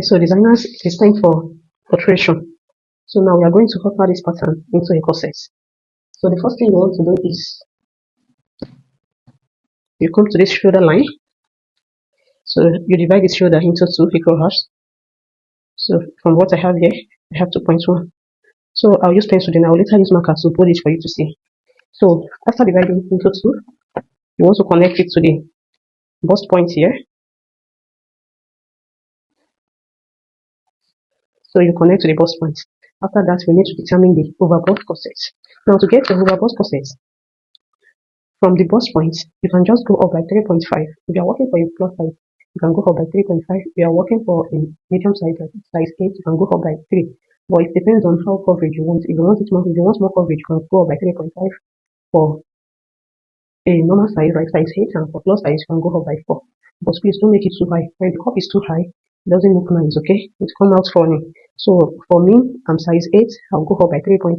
So designers, it is time for alteration. So now we are going to alter this pattern into a corset. So the first thing you want to do is you come to this shoulder line. So you divide this shoulder into two equal halves. So from what I have here, I have 2.1. So I'll use pencil, then I'll later use marker to bold it for you to see. So after dividing into two, you want to connect it to the bust point here. So you connect to the bust point. After that, we need to determine the overbust corset. Now to get the overbust corset, from the bust point, you can just go up by 3.5. If you are working for a plus size, you can go up by 3.5. If you are working for a medium size, like size 8, you can go up by 3. But it depends on how coverage you want. If you want more coverage, you can go up by 3.5. For a normal size, like size 8, and for plus size, you can go up by 4. But please don't make it too high. When the cup is too high, it doesn't look nice, okay? It comes out funny. So for me, I'm size 8, I'll go up by 3.5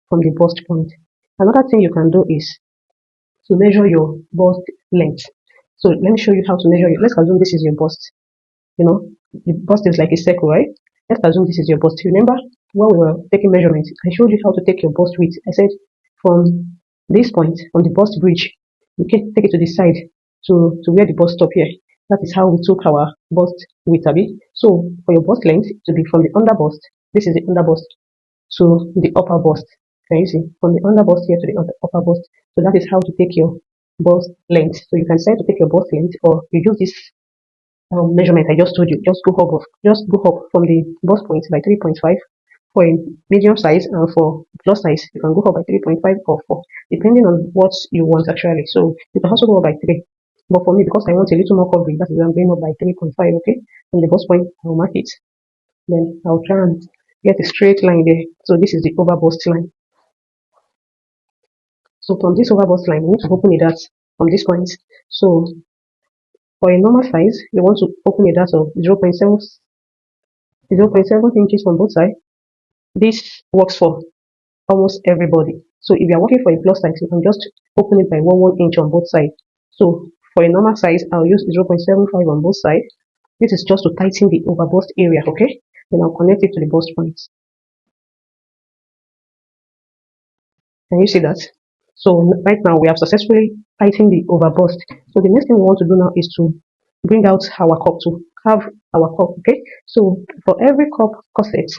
from the bust point. Another thing you can do is to measure your bust length. So let me show you how to measure it. Let's assume this is your bust. You know, the bust is like a circle, right? Let's assume this is your bust. Remember when we were taking measurements, I showed you how to take your bust width. I said from this point, from the bust bridge, you can take it to the side to where the bust stop here. That is how we took our bust width, Abi. So for your bust length to be from the under bust, this is the under bust, to the upper bust. Can you see? From the under bust here to the upper bust. So that is how to take your bust length. So you can decide to take your bust length, or you use this measurement I just told you. Just go up from the bust point by 3.5 for a medium size, and for plus size you can go up by 3.5 or 4, depending on what you want actually. So you can also go up by 3. But for me, because I want a little more coverage, that is why I'm going up by 3.5, okay? From the bust point, I'll mark it. Then I'll try and get a straight line there. So this is the over bust line. So from this over bust line, we need to open a dart from this point. So for a normal size, you want to open a dart of 0.7 inches from both sides. This works for almost everybody. So if you are working for a plus size, you can just open it by 1 inch on both sides. So for a normal size, I'll use 0.75 on both sides. This is just to tighten the over bust area, okay? Then I'll connect it to the bust point. Can you see that? So right now we have successfully tightened the over bust. So the next thing we want to do now is to bring out our cup, to have our cup, okay? So for every cup corset,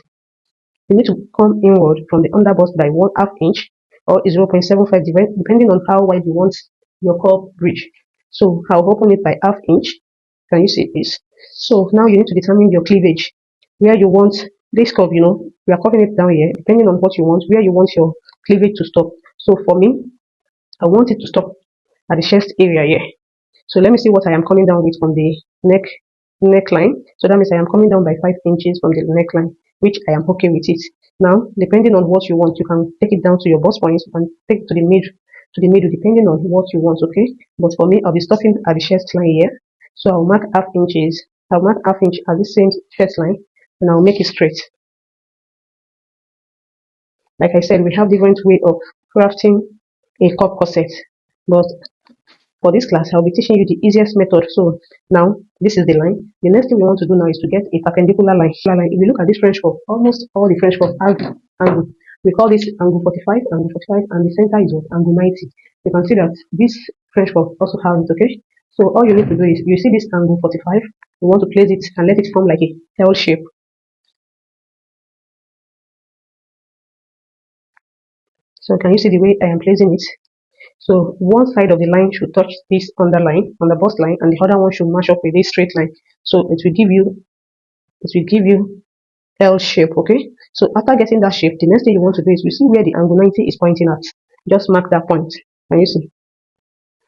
you need to come inward from the under bust by 1/2 inch or 0.75, depending on how wide you want your cup bridge. So I'll open it by 1/2 inch. Can you see this? So now you need to determine your cleavage, where you want this curve, we are covering it down here, depending on what you want, where you want your cleavage to stop. So for me, I want it to stop at the chest area here. So let me see what I am coming down with from the neckline. So that means I am coming down by 5 inches from the neckline, which I am okay with it. Now, depending on what you want, you can take it down to your bust point and take it to the middle, depending on what you want, okay? But for me, I'll be stopping at the chest line here. So I'll mark 1/2 inches. I'll mark 1/2 inch at the same chest line, and I'll make it straight. Like I said, we have different way of crafting a cup corset, but for this class, I'll be teaching you the easiest method. So now this is the line. The next thing we want to do now is to get a perpendicular line. If you look at this French curve, almost all the French curve have angle. We call this angle 45, and the center is what? Angle 90. You can see that this French curve also has it, okay? So all you need to do is, you see this angle 45, you want to place it and let it form like a L shape. So can you see the way I am placing it? So one side of the line should touch this underline on the bust line, and the other one should match up with this straight line. So it will give you L shape, okay? So after getting that shape, the next thing you want to do is, you see where the angle 90 is pointing at. Just mark that point. Can you see?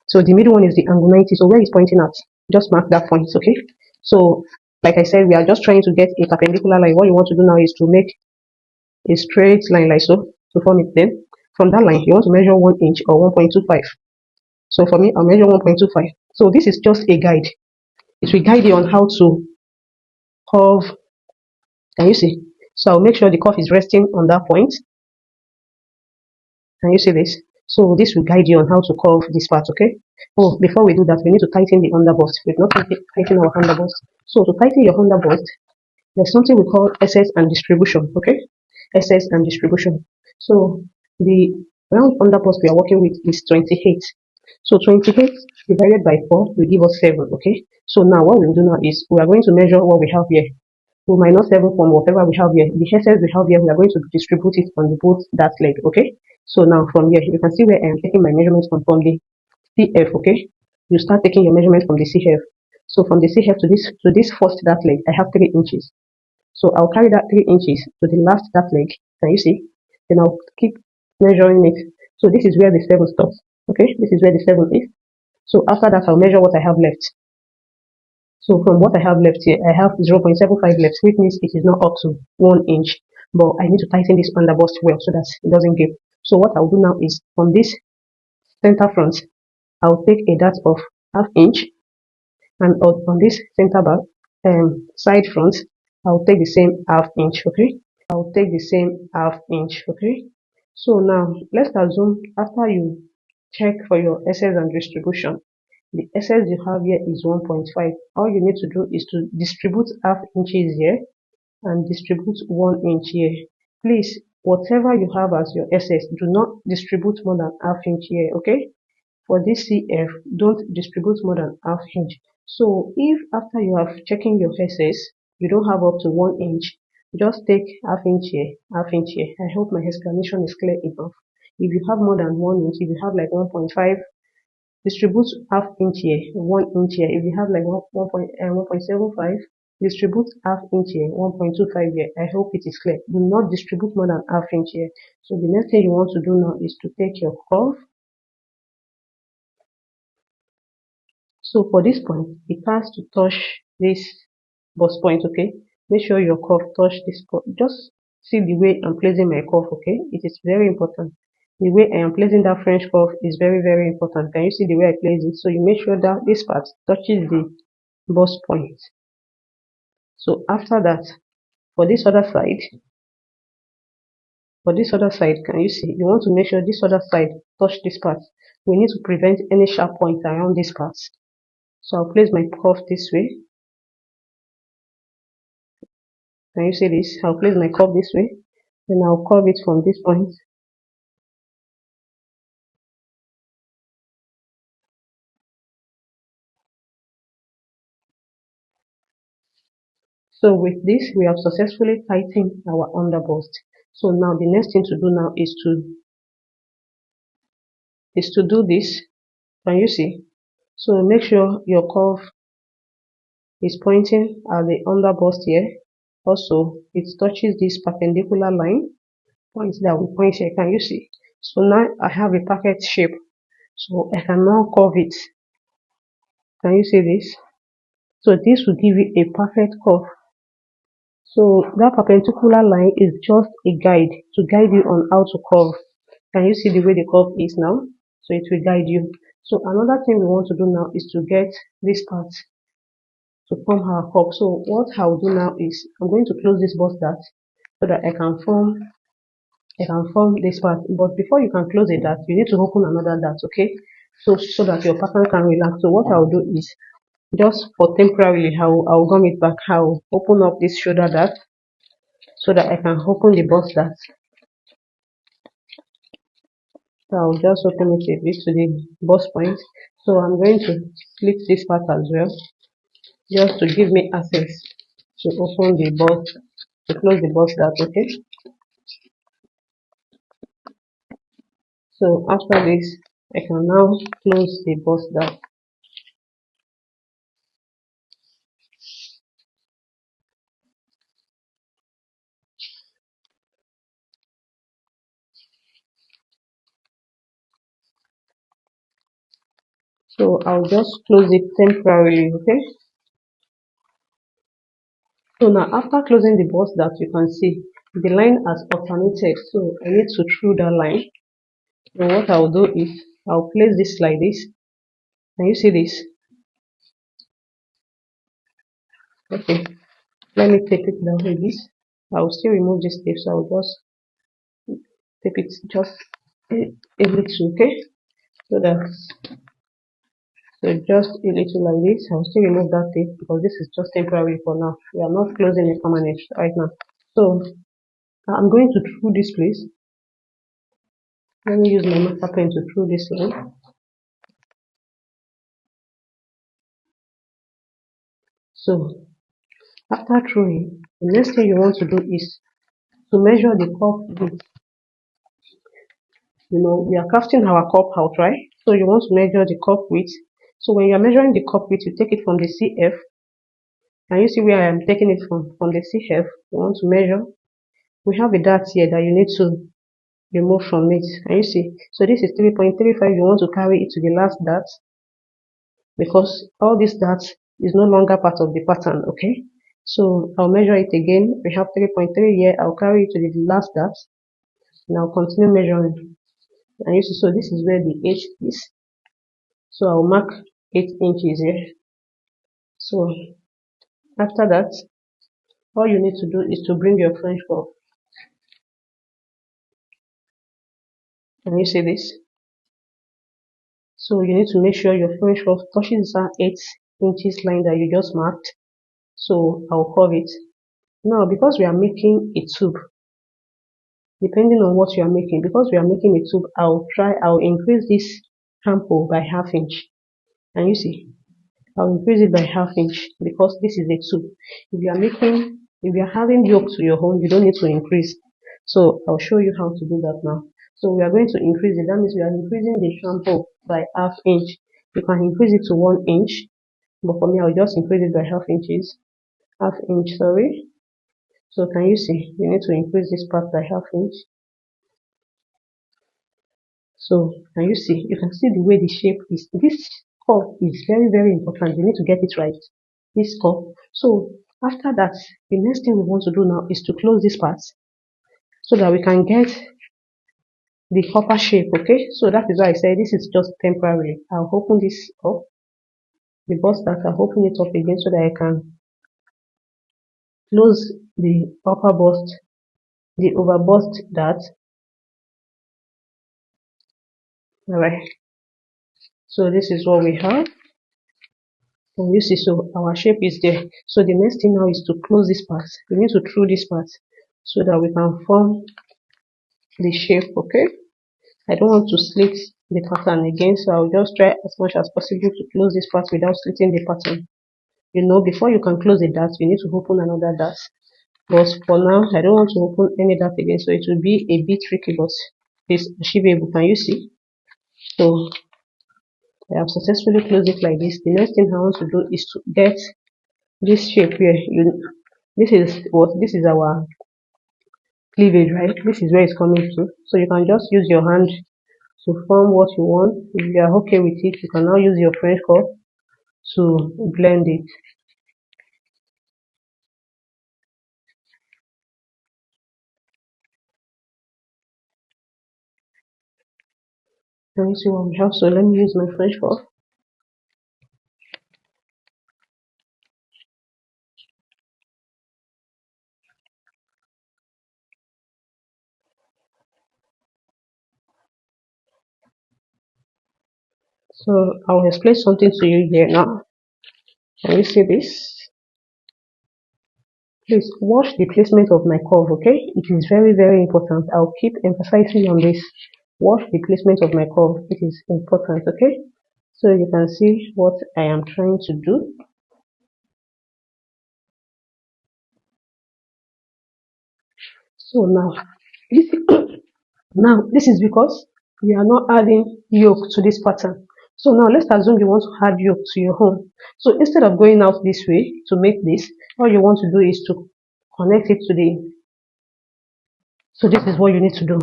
So the middle one is the angle 90. So where it's pointing at, just mark that point, okay? So like I said, we are just trying to get a perpendicular line. What you want to do now is to make a straight line like so to form it. Then from that line, you want to measure 1 inch or 1.25. So for me, I'll measure 1.25. So this is just a guide. It will guide you on how to curve. Can you see? So I'll make sure the curve is resting on that point. Can you see this? So this will guide you on how to curve this part, okay? Oh, before we do that, we need to tighten the underbust. We've not tightened our underbust. So to tighten your underbust, there's something we call SS and distribution. Okay, SS and distribution. So the round under bust we are working with is 28. So 28 divided by 4 will give us 7. Okay, so now what we'll do now is we are going to measure what we have here. We minus 7 from whatever we have here. The SS we have here, we are going to distribute it on both that leg. Okay, so now from here you can see where I am taking my measurements from the CF. Okay, you start taking your measurements from the CF. So from the CF to this first that leg, I have 3 inches. So I'll carry that 3 inches to the last that leg. Can you see? Then I'll keep measuring it. So this is where the 7 stops. Okay, this is where the 7 is. So after that, I'll measure what I have left. So from what I have left here, I have 0.75 left, which means it is not up to 1 inch. But I need to tighten this underbust well so that it doesn't give. So what I'll do now is from this center front, I'll take a dart of half inch, and on this center back side front, I'll take the same half inch. Okay, I'll take the same half inch. Okay, so now let's assume after you check for your SS and distribution, the SS you have here is 1.5. All you need to do is to distribute half inches here and distribute 1 inch here. Please, whatever you have as your SS, do not distribute more than half inch here. Okay, for this CF, don't distribute more than half inch. So if after you have checking your SS, you don't have up to 1 inch, just take half inch here, half inch here. I hope my explanation is clear enough. If you have more than 1 inch, if you have like 1.5, distribute half inch here, 1 inch here. If you have like 1.75, distribute half inch here, 1.25 here. I hope it is clear. Do not distribute more than half inch here. So the next thing you want to do now is to take your curve. So for this point, it has to touch this bust point. Okay, make sure your curve touch this point. Just see the way I'm placing my curve. Okay, it is very important. The way I am placing that French curve is very, very important. Can you see the way I place it? So you make sure that this part touches the bust point. So after that, for this other side, can you see? You want to make sure this other side touch this part. We need to prevent any sharp point around this part. So I'll place my curve this way. Can you see this? I'll place my curve this way. Then I'll curve it from this point. So with this, we have successfully tightened our underbust. So now the next thing to do now is to do this. Can you see? So make sure your curve is pointing at the underbust here. Also, it touches this perpendicular line. Point that we point here. Can you see? So now I have a perfect shape. So I can now curve it. Can you see this? So this will give you a perfect curve. So that perpendicular line is just a guide to guide you on how to curve. Can you see the way the curve is now? So it will guide you. So another thing we want to do now is to get this part to form our curve. So what I'll do now is I'm going to close this bust dart so that I can form this part. But before you can close a dart, you need to open another dart, okay? So that your pattern can relax. So what I'll do is just for temporarily I'll gum it back. I'll open up this shoulder dart so that I can open the bust dart. So I'll just open it a bit to the bust point. So I'm going to split this part as well, just to give me access to open the bust, to close the bust dart, okay? So after this, I can now close the bust dart. So I'll just close it temporarily, okay? So now after closing the bust dart, you can see the line has alternated. So I need to through that line. So what I'll do is I'll place this like this. Can you see this? Okay. Let me tape it down like this. I will still remove this tape, so I will just tape it just a little, okay? So that So just a little like this. I'll still remove that tape because this is just temporary for now. We are not closing it permanent right now. So I'm going to through this place. Let me use my marker pen to through this line. So after throwing, the next thing you want to do is to measure the cup width. We are casting our cup out, right? So you want to measure the cup width. So when you are measuring the cup width, you take it from the CF. And you see where I am taking it from the CF. You want to measure. We have a dart here that you need to remove from it. And you see, so this is 3.35. You want to carry it to the last dart because all these darts is no longer part of the pattern, okay? So I'll measure it again. We have 3.3 here. I'll carry it to the last dart. And I'll continue measuring. And you see, so this is where the H is. So I'll mark 8 inches here. So after that, all you need to do is to bring your French curve. And you see this? So you need to make sure your French curve touches that 8 inches line that you just marked. So I'll curve it. Now, because we are making a tube, depending on what you are making, because we are making a tube, I'll increase this hamper by ½ inch. And you see, I'll increase it by ½ inch because this is a tube. If you are having yoke to your home, you don't need to increase. So I'll show you how to do that now. So we are going to increase it. That means we are increasing the shampoo by ½ inch. You can increase it to 1 inch, but for me, I'll just increase it by ½ inch, sorry. So can you see? You need to increase this part by ½ inch. So can you see? You can see the way the shape is. This curve is very, very important. You need to get it right. This curve. So after that, the next thing we want to do now is to close this part so that we can get the upper shape, okay? So that is why I say this is just temporary. I'll open this up, the bust that I'll open it up again so that I can close the upper bust, the over bust that. Alright, so this is what we have. And you see, so our shape is there. So the next thing now is to close this part. We need to through this part so that we can form the shape, okay? I don't want to slit the pattern again, so I'll just try as much as possible to close this part without slitting the pattern. Before you can close the dart, you need to open another dart. But for now, I don't want to open any dart again, so it will be a bit tricky, but it's achievable. Can you see? So I have successfully closed it like this. The next thing I want to do is to get this shape here. This is our cleavage, right? This is where it's coming to. So you can just use your hand to form what you want. If you are okay with it, you can now use your French curve to blend it. Can you see what we have? So let me use my French curve. So I'll explain something to you here now. Can you see this? Please watch the placement of my curve, okay? It is very, very important. I'll keep emphasizing on this. Watch the placement of my curve. It is important, okay? So you can see what I am trying to do. So this is because we are not adding yoke to this pattern. So now let's assume you want to add yoke to your home. So instead of going out this way to make this, all you want to do is to connect it to the. So this is what you need to do.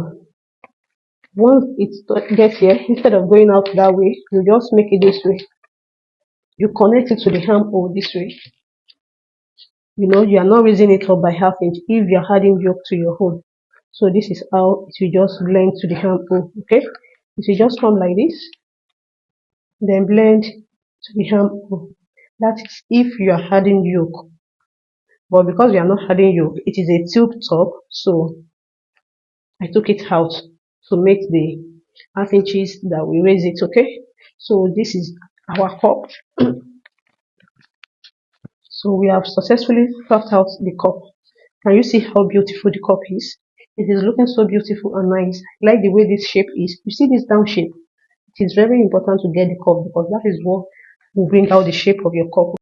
Once it gets here, instead of going out that way, you just make it this way. You connect it to the armhole this way. You are not raising it up by ½ inch if you are adding yoke to your home. So this is how it will just blend to the armhole, okay? It will just come like this, then blend to the armhole. That is if you are adding yoke. But because we are not adding yoke, it is a tube top, so I took it out to make the ½ inches that we raise it, okay? So this is our cup. So we have successfully carved out the cup. Can you see how beautiful the cup is? It is looking so beautiful and nice. I like the way this shape is. You see this down shape? It is very important to get the cup because that is what will bring out the shape of your cup.